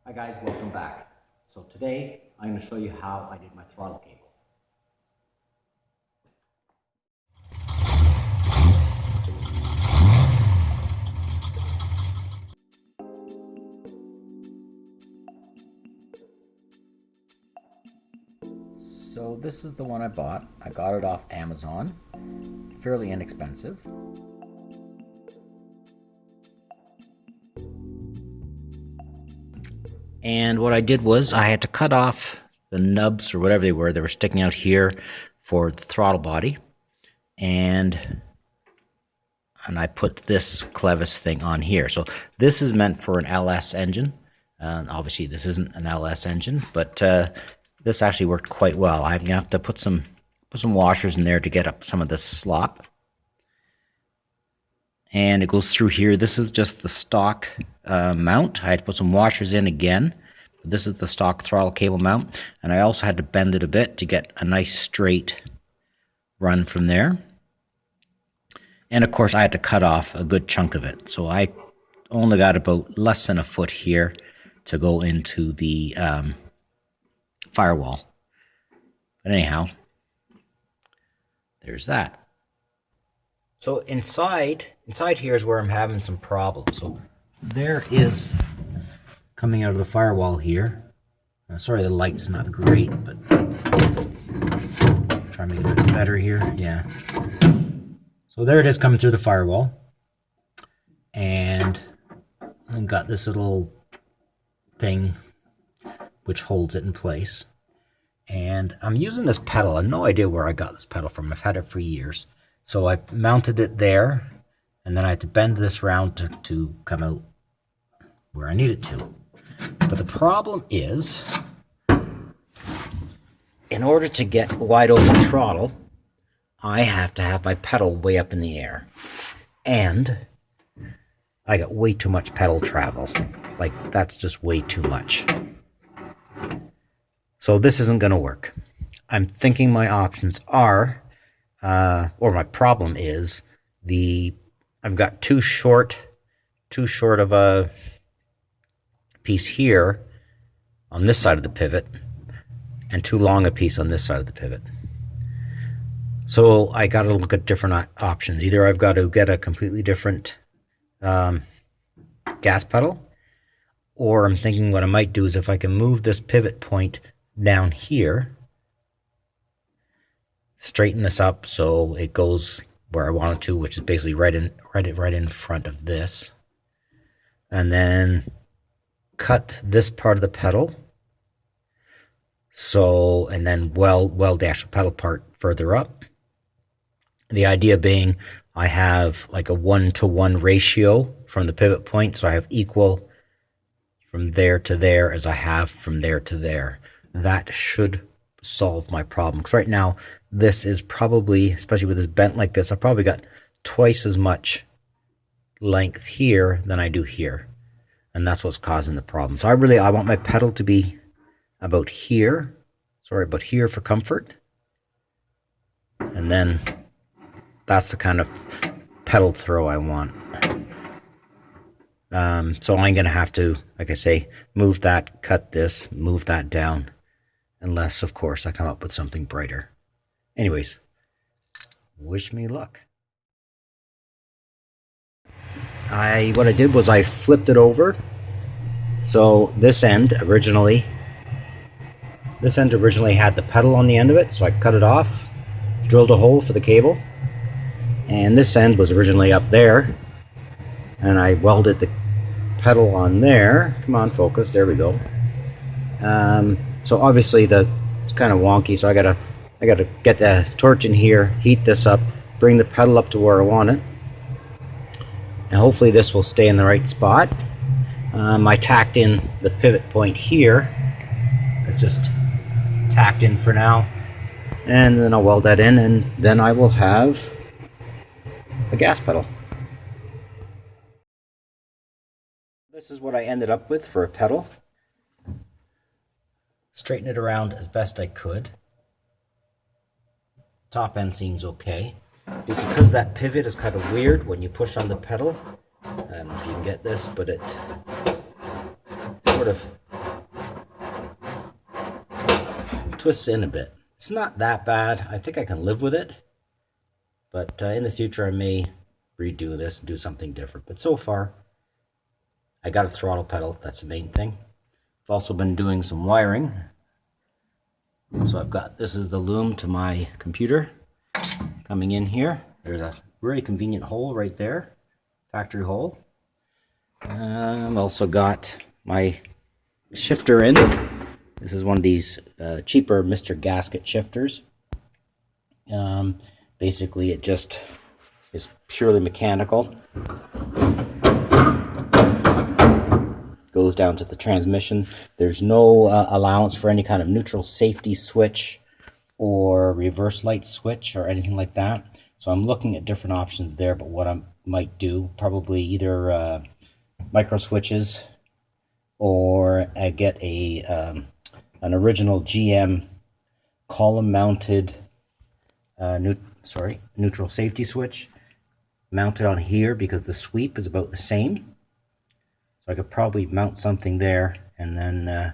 Hi guys, welcome back. So today I'm going to show you how I did my throttle cable. So this is the one I bought. I got it off Amazon, fairly inexpensive. And what I did was I had to cut off the nubs or whatever they were sticking out here for the throttle body. And I put this clevis thing on here. So this is meant for an LS engine. Obviously this isn't an LS engine, but this actually worked quite well. I'm gonna have to put some washers in there to get up some of this slop. And it goes through here. This is just the stock mount. I had to put some washers in again. This is the stock throttle cable mount. And I also had to bend it a bit to get a nice straight run from there. And of course I had to cut off a good chunk of it. So I only got about less than a foot here to go into the firewall. But anyhow, there's that. So inside here is where I'm having some problems. So there is, coming out of the firewall here. Sorry the light's not great, but try to make it a bit better here. Yeah. So there it is coming through the firewall. And I've got this little thing which holds it in place. And I'm using this pedal. I have no idea where I got this pedal from. I've had it for years. So I mounted it there, and then I had to bend this round to come out where I need it to. But the problem is, in order to get wide open throttle, I have to have my pedal way up in the air. And I got way too much pedal travel. Like, that's just way too much. So this isn't going to work. I'm thinking my options are, or my problem is, I've got too short of a piece here on this side of the pivot, and too long a piece on this side of the pivot. So I got to look at different options. Either I've got to get a completely different gas pedal, or I'm thinking what I might do is if I can move this pivot point down here, straighten this up so it goes where I want it to, which is basically right in front of this, and then cut this part of the pedal. So, and then weld the actual pedal part further up. The idea being I have like a 1-to-1 ratio from the pivot point, so I have equal from there to there as I have from there to there. That should solve my problem. Because right now, this is probably, especially with this bent like this, I've probably got twice as much length here than I do here. And that's what's causing the problem. So I want my pedal to be about here. Sorry, about here for comfort. And then that's the kind of pedal throw I want. So I'm going to have to, like I say, move that, cut this, move that down. Unless, of course, I come up with something brighter. Anyways, wish me luck. What I did was I flipped it over. So this end originally had the pedal on the end of it, so I cut it off, drilled a hole for the cable, and this end was originally up there, and I welded the pedal on there. Come on, focus, there we go. So obviously it's kind of wonky, so I gotta get the torch in here, heat this up, bring the pedal up to where I want it, and hopefully this will stay in the right spot. I tacked in the pivot point here. It's just tacked in for now, and then I'll weld that in, and then I will have a gas pedal. This is what I ended up with for a pedal. Straighten it around as best I could. Top end seems okay. Because that pivot is kind of weird when you push on the pedal. I don't know if you can get this, but it sort of twists in a bit. It's not that bad. I think I can live with it. But in the future, I may redo this and do something different. But so far, I got a throttle pedal. That's the main thing. I've also been doing some wiring. So I've got, this is the loom to my computer coming in here. There's a very convenient hole right there, factory hole. I've also got my shifter in. This is one of these cheaper Mr. Gasket shifters. Basically, it just is purely mechanical. Goes down to the transmission. There's no allowance for any kind of neutral safety switch or reverse light switch or anything like that. So I'm looking at different options there, but what I might do, probably either micro switches, or I get an original GM column mounted neutral safety switch mounted on here, because the sweep is about the same. So I could probably mount something there and then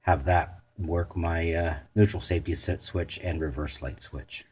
have that work my neutral safety switch and reverse light switch.